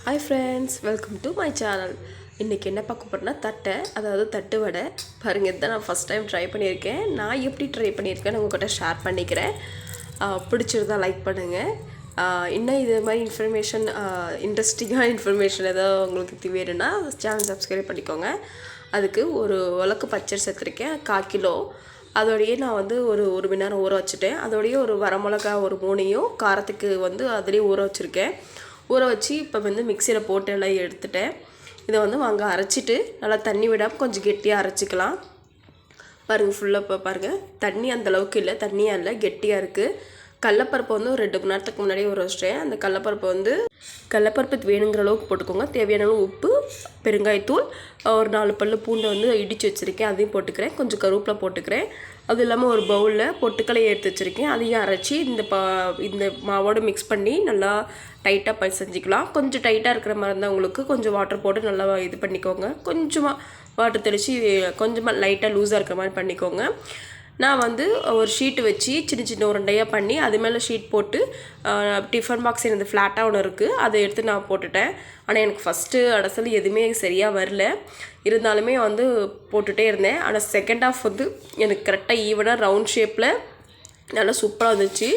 Hi friends, welcome to my channel. இன்னைக்கு என்ன பார்க்க போறேன்னா தட்டை, அதாவது தட்டு வடை. பாருங்க இத நான் ஃபர்ஸ்ட் டைம் ட்ரை பண்ணியிருக்கேன். நான் எப்படி ட்ரை பண்ணியிருக்கேன் உங்ககிட்ட ஷேர் பண்ணிக்கிறேன். பிடிச்சிருந்தா லைக் பண்ணுங்க. இன்னும் இது மாதிரி இன்ஃபர்மேஷன் இன்ட்ரெஸ்டிங்கான இன்ஃபர்மேஷன் ஏதாவது உங்களுக்கு வேணும்னா சேனல் சப்ஸ்கிரைப் பண்ணிக்கோங்க. அதுக்கு ஒரு உலக்கு பச்சரி சேர்த்துருக்கேன் 1/4 கிலோ. அதோடயே நான் வந்து ஒரு மணி நேரம் ஊற வச்சுட்டேன். அதோடயே ஒரு வரமிளகா ஒரு 3ஐயும் காரத்துக்கு வந்து அதிலேயே ஊற வச்சுருக்கேன். ஊற வச்சு இப்போ வந்து மிக்சியில் போட்டு எல்லாம் எடுத்துட்டேன். இதை வந்து வாங்க அரைச்சிட்டு நல்லா தண்ணி விடாமல் கொஞ்சம் கெட்டியாக அரைச்சிக்கலாம். பாருங்கள் ஃபுல்லாக இப்போ பாருங்கள் தண்ணி அந்தளவுக்கு இல்லை, தண்ணியாக இல்லை, கெட்டியாக இருக்குது. கடலப்பருப்பு வந்து ஒரு 2 மணி நேரத்துக்கு முன்னாடியே ஊற வச்சிட்டேன். அந்த கடலப்பருப்பு வேணுங்கிற அளவுக்கு போட்டுக்கோங்க. தேவையான உப்பு, பெருங்காயத்தூள், ஒரு 4 பல்லு பூண்டை வந்து இடித்து வச்சுருக்கேன், அதையும் போட்டுக்கிறேன். கொஞ்சம் கருவேப்பிலை போட்டுக்கிறேன். அது இல்லாமல் ஒரு பவுலில் பொட்டுக்கலையை எடுத்து வச்சுருக்கேன், அதையும் அரைச்சி இந்த மாவோடு மிக்ஸ் பண்ணி நல்லா டைட்டாக செஞ்சுக்கலாம். கொஞ்சம் டைட்டாக இருக்கிற மாதிரி இருந்தால் உங்களுக்கு கொஞ்சம் வாட்டர் போட்டு நல்லா இது பண்ணிக்கோங்க. கொஞ்சமாக வாட்டர் தெளித்து கொஞ்சமாக லைட்டாக லூஸாக இருக்கிற மாதிரி பண்ணிக்கோங்க. நான் வந்து ஒரு ஷீட்டு வச்சு சின்ன உருண்டையாக பண்ணி அது மேலே ஷீட் போட்டு டிஃபன் பாக்ஸ் எனக்கு ஃப்ளாட்டாக ஒன்று இருக்குது, அதை எடுத்து நான் போட்டுட்டேன். ஆனால் எனக்கு ஃபஸ்ட்டு அடைசல் எதுவுமே சரியாக வரல, இருந்தாலுமே வந்து போட்டுகிட்டே இருந்தேன். ஆனால் செகண்ட் ஹாஃப் வந்து எனக்கு கரெக்டாக ஈவனாக ரவுண்ட் ஷேப்பில் நல்லா சூப்பராக வந்துச்சு.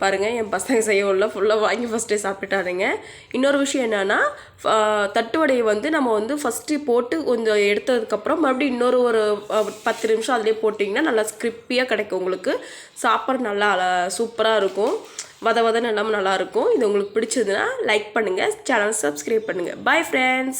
பாருங்கள் என் பசங்க செய்யவில்ல, ஃபுல்லாக வாங்கி ஃபஸ்ட்டே சாப்பிட்டுட்டானுங்க. இன்னொரு விஷயம் என்னென்னா தட்டு வடையை வந்து நம்ம வந்து ஃபஸ்ட்டு போட்டு கொஞ்சம் எடுத்ததுக்கப்புறம் மறுபடியும் இன்னொரு ஒரு 10 நிமிஷம் அதிலே போட்டிங்கன்னா நல்லா ஸ்கிரிப்பியாக கிடைக்கும். உங்களுக்கு சாப்பிட்ற நல்லா சூப்பராக இருக்கும், வதன்னு எல்லாமே நல்லாயிருக்கும். இது உங்களுக்கு பிடிச்சதுன்னா லைக் பண்ணுங்கள், சேனல் சப்ஸ்கிரைப் பண்ணுங்கள். Bye friends.